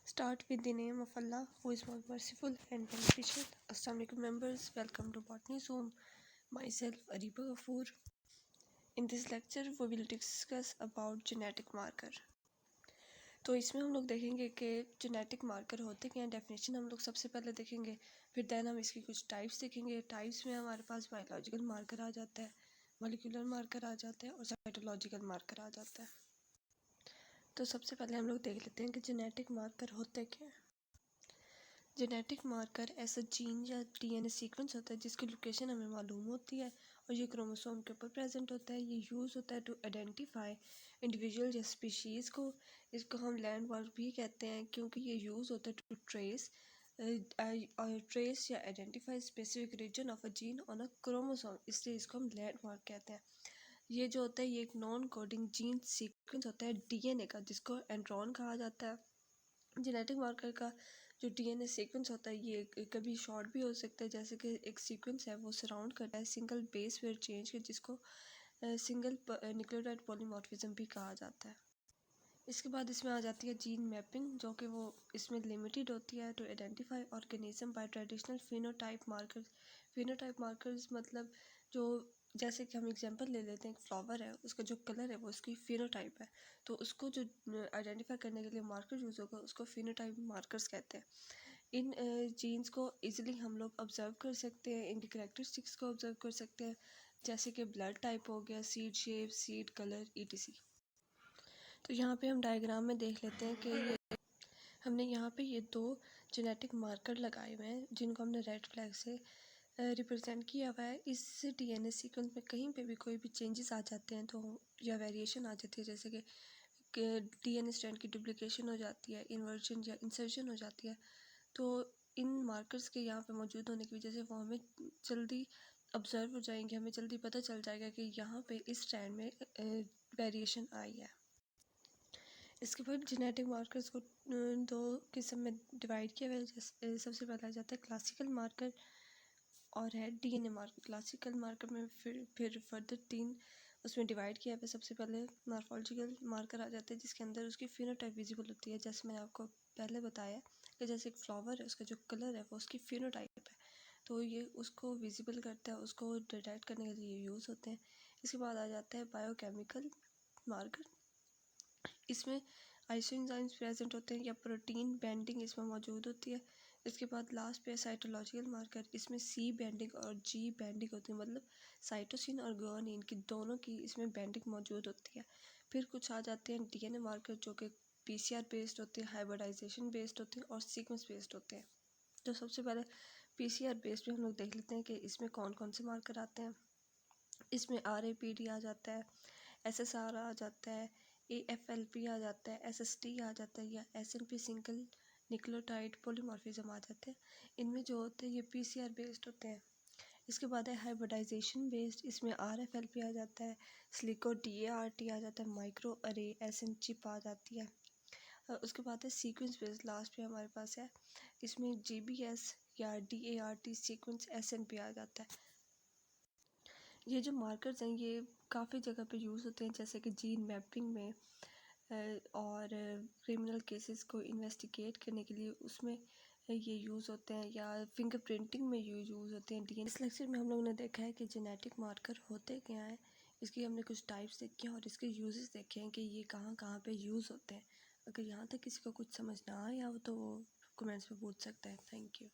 Start with the name of Allah, who is most merciful and beneficent. Assalamu alaikum members, welcome to Botany Zone. Myself, Ariba Ghafoor. In this lecture, we will discuss about genetic marker. तो इसमें हम लोग देखेंगे कि genetic marker होते क्या हैं, definition हम लोग सबसे पहले देखेंगे, फिर देन हम इसकी कुछ टाइप्स देखेंगे। टाइप्स में हमारे पास बायोलॉजिकल मार्कर आ जाता है, मॉलिक्यूलर मार्कर आ जाता है और साइटोलॉजिकल मार्कर आ जाता है। तो सबसे पहले हम लोग देख लेते हैं कि जेनेटिक मार्कर होते क्या हैं। जेनेटिक मार्कर ऐसा जीन या डीएनए सीक्वेंस होता है जिसकी लोकेशन हमें मालूम होती है और ये क्रोमोसोम के ऊपर प्रेजेंट होता है। ये यूज़ होता है टू आइडेंटिफाई इंडिविजुअल या स्पीशीज़ को। इसको हम लैंडमार्क भी कहते हैं क्योंकि ये यूज़ होता है टू ट्रेस या identify specific region of a gene on a chromosome, इसलिए इसको हम लैंडमार्क कहते हैं। ये जो होता है ये एक नॉन कोडिंग जीन सीक्वेंस होता है डीएनए का, जिसको एंड्रॉन कहा जाता है। जेनेटिक मार्कर का जो डीएनए सीक्वेंस होता है ये कभी शॉर्ट भी हो सकता है, जैसे कि एक सीक्वेंस है वो सराउंड करता है सिंगल बेस पेयर चेंज के, जिसको सिंगल न्यूक्लियोटाइड पॉलीमॉर्फिज्म भी कहा जाता है। इसके बाद इसमें आ जाती है जीन मैपिंग, जो कि वो इसमें लिमिटेड होती है to identify organism by traditional phenotype markers. Phenotype markers मतलब जो, जैसे कि हम एग्जांपल ले लेते हैं, एक फ्लावर है, उसका जो कलर है वो उसकी फिनोटाइप है, तो उसको जो आइडेंटिफाई करने के लिए मार्कर यूज़ होगा उसको फिनोटाइप मार्कर्स कहते हैं। इन जीन्स को इजीली हम लोग ऑब्जर्व कर सकते हैं, इनकी कैरेक्टरिस्टिक्स को ऑब्जर्व कर सकते हैं, जैसे कि ब्लड टाइप हो गया, seed shape, seed colour, etc. तो यहाँ पे हम डायग्राम में देख लेते हैं कि ये हमने यहाँ पे ये दो जेनेटिक मार्कर लगाए हुए हैं जिनको हमने रेड फ्लैग से रिप्रेजेंट किया हुआ है। इस डीएनए सीक्वेंस में कहीं पे भी कोई भी चेंजेस आ जाते हैं तो या वेरिएशन आ जाती है, जैसे कि डीएनए स्ट्रैंड की डुप्लीकेशन हो जाती है, इन्वर्जन या इंसर्शन हो जाती है, तो इन मार्कर्स के यहाँ पे मौजूद होने की वजह से वो हमें जल्दी ऑब्जर्व हो जाएंगे, हमें जल्दी पता चल जाएगा कि यहाँ पे इस स्ट्रैंड में वेरिएशन आई है। इसके बाद जेनेटिक मार्कर्स को दो किस्म में डिवाइड किया गया है। सबसे पहला आ जाता है क्लासिकल मार्कर और है डीएनए मार्कर। क्लासिकल मार्कर में फिर फर्दर तीन उसमें डिवाइड किया है। सबसे पहले मॉर्फोलॉजिकल मार्कर आ जाते हैं जिसके अंदर उसकी फिनोटाइप विजिबल होती है, जैसे मैंने आपको पहले बताया कि जैसे एक फ्लावर है, उसका जो कलर है वो उसकी फिनोटाइप है, तो ये उसको विजिबल करता है, उसको डिटेक्ट करने के लिए यूज़ होते हैं। इसके बाद आ जाता है बायोकेमिकल मार्कर। इसमें आइसोएंजाइम्स प्रेजेंट होते हैं या प्रोटीन बेंडिंग इसमें मौजूद होती है। इसके बाद लास्ट पे साइटोलॉजिकल मार्कर, इसमें सी बेंडिंग और जी बेंडिंग होती है, मतलब साइटोसिन और गुआनिन की दोनों की इसमें बेंडिंग मौजूद होती है। फिर कुछ आ जाते हैं डीएनए मार्कर जो कि पीसीआर बेस्ड होते हैं, हाइब्रिडाइजेशन बेस्ड होते हैं और सीक्वेंस बेस्ड होते हैं। तो सबसे पहले पीसीआर बेस्ड में हम लोग देख लेते हैं कि इसमें कौन कौन से मार्कर आते हैं। इसमें आरएपीडी आ जाता है, एसएसआर आ जाता है, एएफएलपी आ जाता है, एसएसटी आ जाता है या एसएनपी सिंगल न्यूक्लियोटाइड पॉलीमॉर्फिज्म आ जाते हैं। इनमें जो होते हैं ये पीसीआर बेस्ड होते हैं। इसके बाद है हाइब्रिडाइजेशन बेस्ड, इसमें आरएफएलपी आ जाता है, स्लिको डीएआरटी आ जाता है, माइक्रो अरे एसएन चिप आ जाती है। उसके बाद है सीक्वेंस बेस्ड, लास्ट पे हमारे पास है, इसमें जीबीएस या डीएआरटी सीक्वेंस एसएनपी आ जाता है। ये जो मार्कर्स हैं ये काफ़ी जगह पे यूज़ होते हैं, जैसे कि जीन मैपिंग में और क्रिमिनल केसेस को इन्वेस्टिगेट करने के लिए उसमें ये यूज़ होते हैं, या फिंगरप्रिंटिंग में यूज़ होते हैं डीएनए। इस लेक्चर में हम लोगों ने देखा है कि जेनेटिक मार्कर होते क्या हैं, इसकी हमने कुछ टाइप्स देखे हैं और इसके यूजेस देखे हैं कि ये कहाँ कहाँ पे यूज़ होते हैं। अगर यहाँ तक किसी को कुछ समझ ना आया हो तो वो कमेंट्स में पूछ सकता है। Thank you.